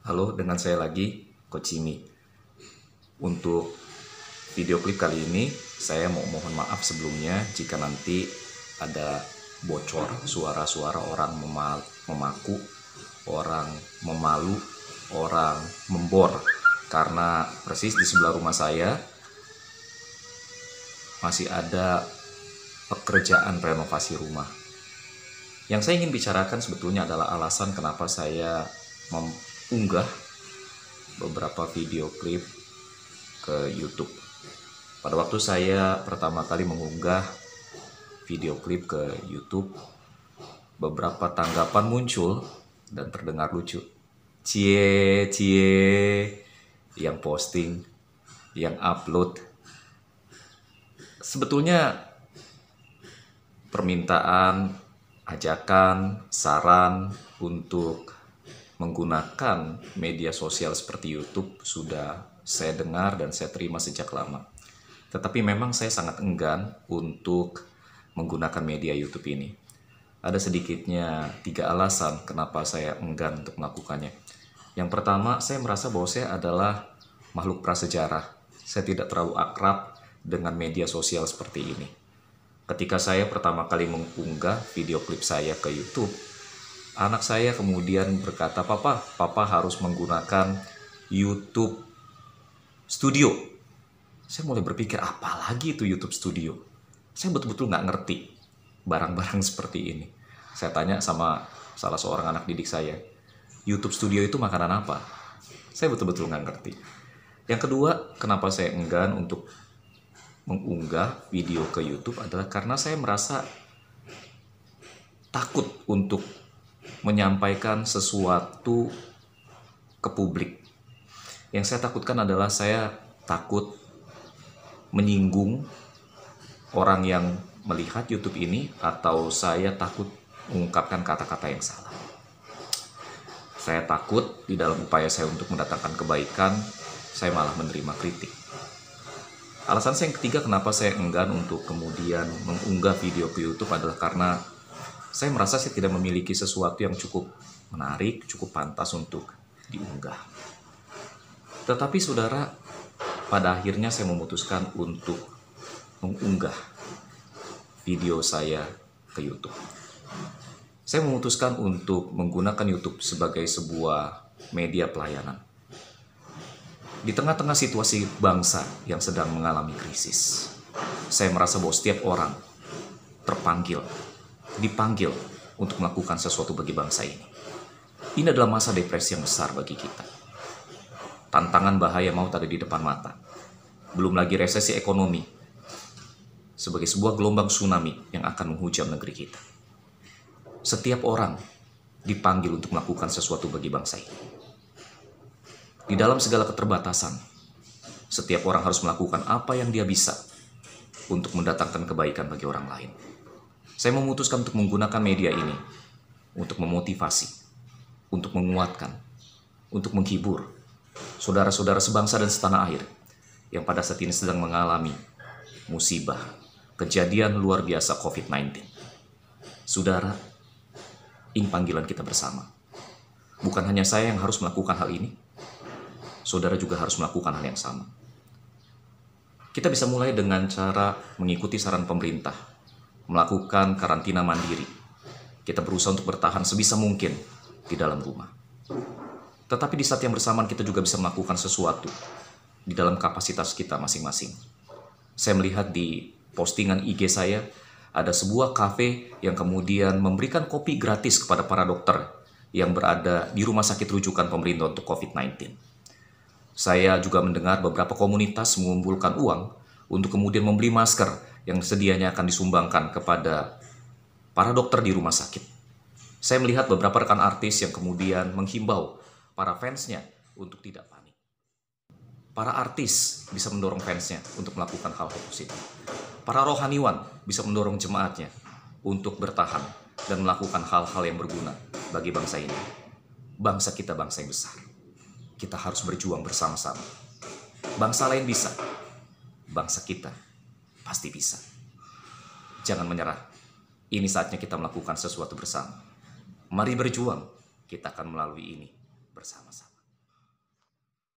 Halo, dengan saya lagi, Coach Jimmy. Untuk video klip kali ini, saya mau mohon maaf sebelumnya jika nanti ada bocor suara-suara orang memaku, orang memalu, orang membor. Karena persis di sebelah rumah saya masih ada pekerjaan renovasi rumah. Yang saya ingin bicarakan sebetulnya adalah alasan kenapa saya mengunggah beberapa video klip ke YouTube. Pada waktu saya pertama kali mengunggah video klip ke YouTube, beberapa tanggapan muncul dan terdengar lucu. Cie, cie, yang posting, yang upload. Sebetulnya permintaan, ajakan, saran untuk menggunakan media sosial seperti YouTube sudah saya dengar dan saya terima sejak lama. Tetapi memang saya sangat enggan untuk menggunakan media YouTube ini. Ada sedikitnya 3 alasan kenapa saya enggan untuk melakukannya. Yang pertama, saya merasa bahwa saya adalah makhluk prasejarah. Saya tidak terlalu akrab dengan media sosial seperti ini. Ketika saya pertama kali mengunggah video klip saya ke YouTube, anak saya kemudian berkata, Papa harus menggunakan YouTube Studio. Saya mulai berpikir, apa lagi itu YouTube Studio? Saya betul-betul nggak ngerti barang-barang seperti ini. Saya tanya sama salah seorang anak didik saya, YouTube Studio itu makanan apa? Saya betul-betul nggak ngerti. Yang kedua, kenapa saya enggan untuk mengunggah video ke YouTube adalah karena saya merasa takut untuk menyampaikan sesuatu ke publik. Yang saya takutkan adalah saya takut menyinggung orang yang melihat YouTube ini, atau saya takut mengungkapkan kata-kata yang salah. Saya takut di dalam upaya saya untuk mendatangkan kebaikan, saya malah menerima kritik. Alasan saya yang ketiga kenapa saya enggan untuk kemudian mengunggah video ke YouTube adalah karena saya merasa saya tidak memiliki sesuatu yang cukup menarik, cukup pantas untuk diunggah. Tetapi saudara, pada akhirnya saya memutuskan untuk mengunggah video saya ke YouTube. Saya memutuskan untuk menggunakan YouTube sebagai sebuah media pelayanan. Di tengah-tengah situasi bangsa yang sedang mengalami krisis, saya merasa bahwa setiap orang dipanggil untuk melakukan sesuatu bagi bangsa ini. Ini adalah masa depresi yang besar bagi kita. Tantangan bahaya maut ada di depan mata. Belum lagi resesi ekonomi sebagai sebuah gelombang tsunami yang akan menghujam negeri kita. Setiap orang dipanggil untuk melakukan sesuatu bagi bangsa ini. Di dalam segala keterbatasan, setiap orang harus melakukan apa yang dia bisa untuk mendatangkan kebaikan bagi orang lain. Saya memutuskan untuk menggunakan media ini untuk memotivasi, untuk menguatkan, untuk menghibur saudara-saudara sebangsa dan setanah air yang pada saat ini sedang mengalami musibah, kejadian luar biasa COVID-19. Saudara, ini panggilan kita bersama. Bukan hanya saya yang harus melakukan hal ini, saudara juga harus melakukan hal yang sama. Kita bisa mulai dengan cara mengikuti saran pemerintah, melakukan karantina mandiri. Kita berusaha untuk bertahan sebisa mungkin di dalam rumah. Tetapi di saat yang bersamaan kita juga bisa melakukan sesuatu di dalam kapasitas kita masing-masing. Saya melihat di postingan IG saya, ada sebuah kafe yang kemudian memberikan kopi gratis kepada para dokter yang berada di rumah sakit rujukan pemerintah untuk COVID-19. Saya juga mendengar beberapa komunitas mengumpulkan uang untuk kemudian membeli masker yang sedianya akan disumbangkan kepada para dokter di rumah sakit. Saya melihat beberapa rekan artis yang kemudian menghimbau para fansnya untuk tidak panik. Para artis bisa mendorong fansnya untuk melakukan hal-hal positif. Para rohaniwan bisa mendorong jemaatnya untuk bertahan dan melakukan hal-hal yang berguna bagi bangsa ini. Bangsa kita bangsa yang besar. Kita harus berjuang bersama-sama. Bangsa lain bisa, bangsa kita pasti bisa. Jangan menyerah. Ini saatnya kita melakukan sesuatu bersama. Mari berjuang, kita akan melalui ini bersama-sama.